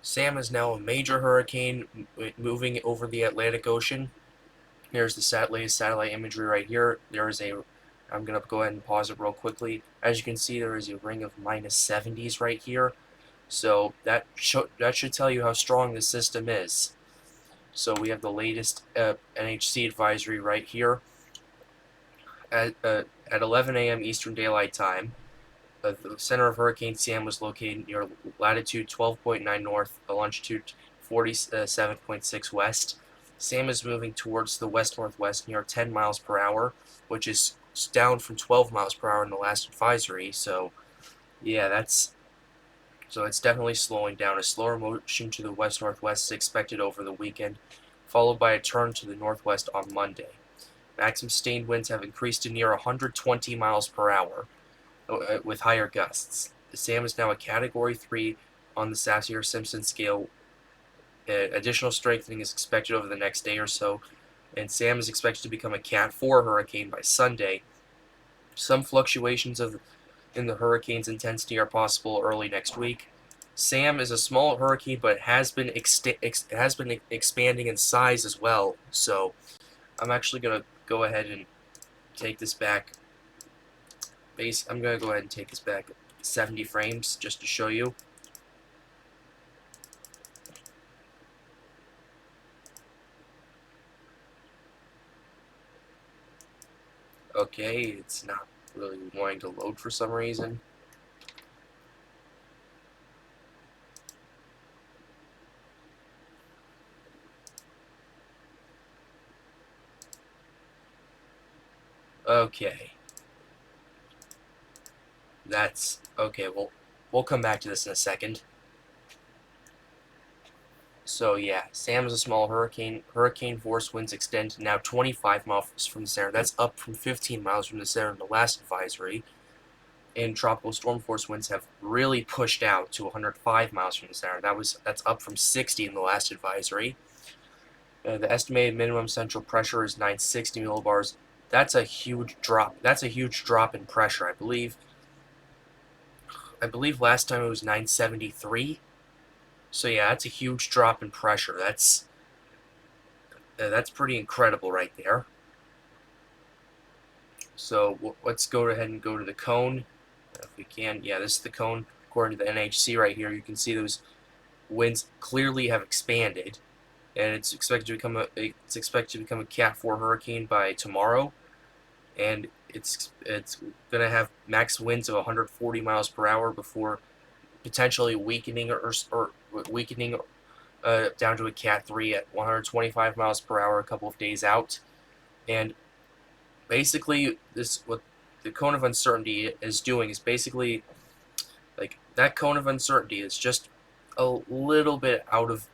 Sam is now a major hurricane moving over the Atlantic Ocean. Here's the latest satellite imagery right here. I'm going to go ahead and pause it real quickly. As you can see, there is a ring of -70s right here. So that should tell you how strong the system is. So we have the latest NHC advisory right here at 11 a.m. Eastern Daylight Time. The center of Hurricane Sam was located near latitude 12.9 north, longitude 47.6 west. Sam is moving towards the west-northwest near 10 miles per hour, which is down from 12 miles per hour in the last advisory. So, yeah, it's definitely slowing down. A slower motion to the west-northwest is expected over the weekend, followed by a turn to the northwest on Monday. Maximum sustained winds have increased to near 120 miles per hour with higher gusts. The Sam is now a Category 3 on the Saffir-Simpson scale. Additional strengthening is expected over the next day or so, and Sam is expected to become a Cat 4 hurricane by Sunday. Some fluctuations in the hurricane's intensity are possible early next week. Sam is a small hurricane, but has been expanding in size as well. So I'm actually going to go ahead and take this back. I'm going to go ahead and take this back 70 frames just to show you. Okay, it's not really wanting to load for some reason. Okay. That's okay. We'll come back to this in a second. So yeah, Sam is a small hurricane. Hurricane force winds extend to now 25 miles from the center. That's up from 15 miles from the center in the last advisory. And tropical storm force winds have really pushed out to 105 miles from the center. That's up from 60 in the last advisory. The estimated minimum central pressure is 960 millibars. That's a huge drop. That's a huge drop in pressure. I believe last time it was 973. So yeah, that's a huge drop in pressure. That's pretty incredible right there. So let's go ahead and go to the cone if we can. Yeah, this is the cone according to the NHC right here. You can see those winds clearly have expanded, and it's expected to become a Cat 4 hurricane by tomorrow, and it's gonna have max winds of 140 miles per hour before potentially weakening or weakening down to a Cat 3 at 125 miles per hour a couple of days out. And basically, what the cone of uncertainty is doing is basically like that cone of uncertainty is just a little bit out of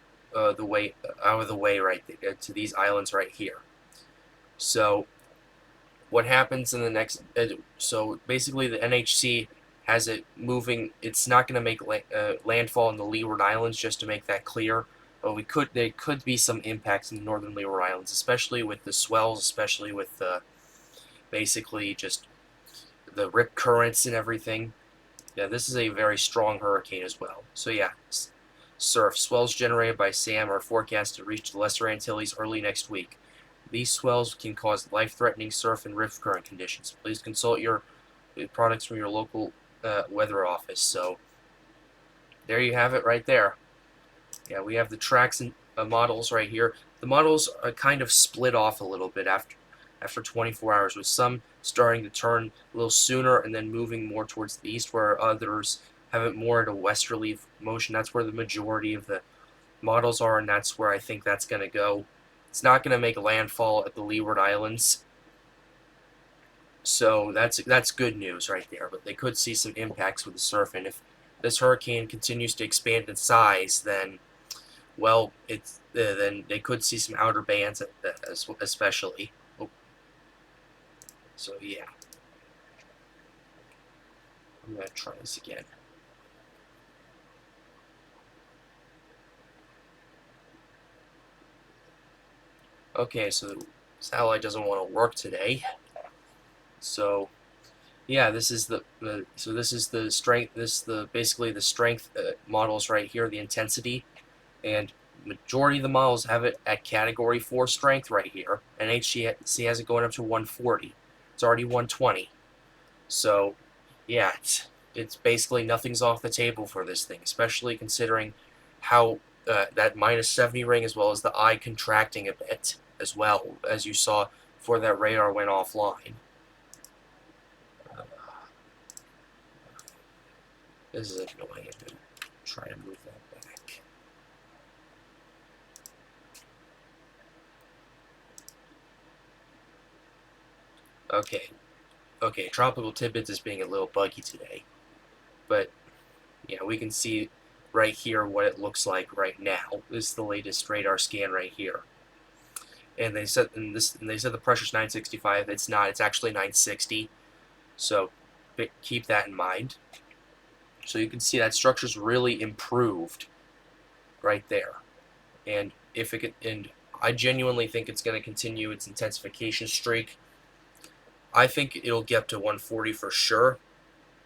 the way right there, to these islands right here. So what happens in the next? So basically, the NHC has it moving. It's not going to make landfall in the Leeward Islands, just to make that clear. But there could be some impacts in the northern Leeward Islands, especially with the swells, especially with basically just the rip currents and everything. Yeah, this is a very strong hurricane as well. So yeah, surf swells generated by Sam are forecast to reach the Lesser Antilles early next week. These swells can cause life-threatening surf and rip current conditions. Please consult your products from your local weather office. So there you have it right there. Yeah, we have the tracks and models right here. The models are kind of split off a little bit after 24 hours, with some starting to turn a little sooner and then moving more towards the east, where others have it more in a westerly motion. That's where the majority of the models are, and that's where I think that's going to go. It's not going to make landfall at the Leeward Islands, so that's good news right there. But they could see some impacts with the surf, and if this hurricane continues to expand in size, then then they could see some outer bands especially. Oh. So yeah, I'm gonna try this again. Okay, so the satellite doesn't want to work today. So yeah, this is the strength. Basically the strength models right here, the intensity. and majority of the models have it at category 4 strength right here, and NHC has it going up to 140. It's already 120. So, yeah, it's basically nothing's off the table for this thing, especially considering how that minus 70 ring, as well as the eye contracting a bit, as well as you saw before that radar went offline. This is annoying. I'm going to try to move that back. Okay, Tropical Tidbits is being a little buggy today. But, yeah, we can see right here what it looks like right now. This is the latest radar scan right here. And they said the pressure's 965. It's not. It's actually 960. So keep that in mind. So you can see that structure's really improved right there. And I genuinely think it's going to continue its intensification streak. I think it'll get up to 140 for sure.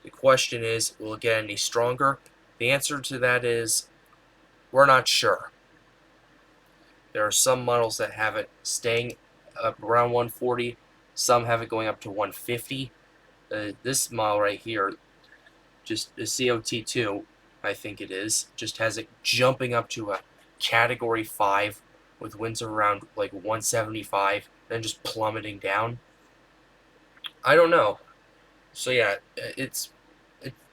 The question is, will it get any stronger? The answer to that is, we're not sure. There are some models that have it staying up around 140. Some have it going up to 150. This model right here, just the COT2, I think it is, just has it jumping up to a category 5 with winds of around like 175, then just plummeting down. I don't know. So yeah,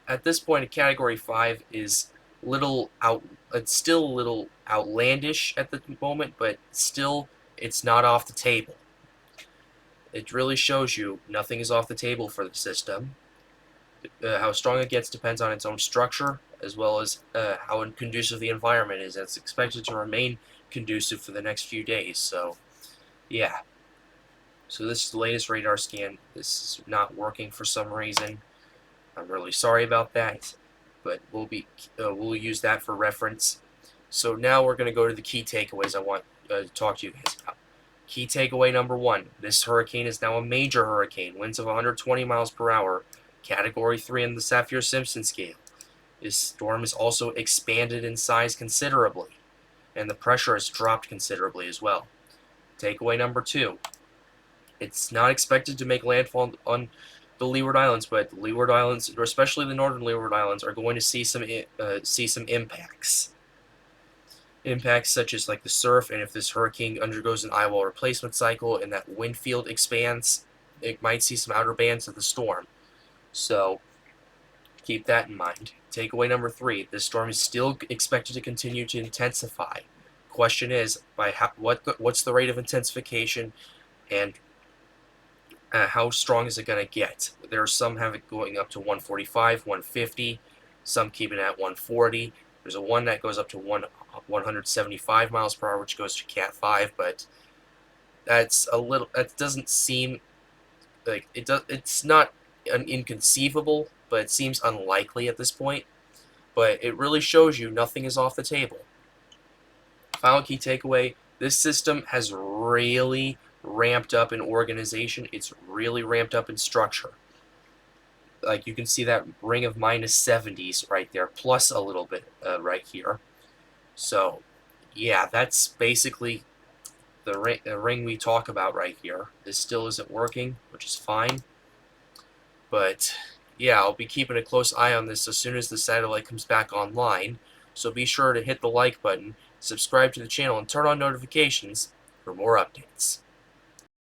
at this point, a category 5 is it's still a little outlandish at the moment, but still, it's not off the table. It really shows you nothing is off the table for the system. How strong it gets depends on its own structure, as well as how conducive the environment is. It's expected to remain conducive for the next few days. So, yeah. So this is the latest radar scan. This is not working for some reason. I'm really sorry about that, but we'll use that for reference. So now we're going to go to the key takeaways I want to talk to you guys about. Key takeaway number 1, this hurricane is now a major hurricane, winds of 120 miles per hour, category 3 in the Saffir-Simpson scale. This storm is also expanded in size considerably, and the pressure has dropped considerably as well. Takeaway number 2, it's not expected to make landfall on the Leeward Islands, but the Leeward Islands, or especially the northern Leeward Islands, are going to see some impacts. Impacts such as like the surf, and if this hurricane undergoes an eye wall replacement cycle and that wind field expands, it might see some outer bands of the storm. So keep that in mind. Takeaway number 3, this storm is still expected to continue to intensify. Question is, what's the rate of intensification, and how strong is it going to get? There are some have it going up to 145, 150, some keeping it at 140. There's a one that goes up to 175 miles per hour, which goes to Cat 5, but that doesn't seem like it does. It's not inconceivable, but it seems unlikely at this point. But it really shows you nothing is off the table. Final key takeaway: this system has really ramped up in organization. It's really ramped up in structure. Like you can see that ring of minus 70s right there, plus a little bit right here. So, yeah, that's basically the ring we talk about right here. This still isn't working, which is fine. But, yeah, I'll be keeping a close eye on this as soon as the satellite comes back online. So be sure to hit the like button, subscribe to the channel, and turn on notifications for more updates.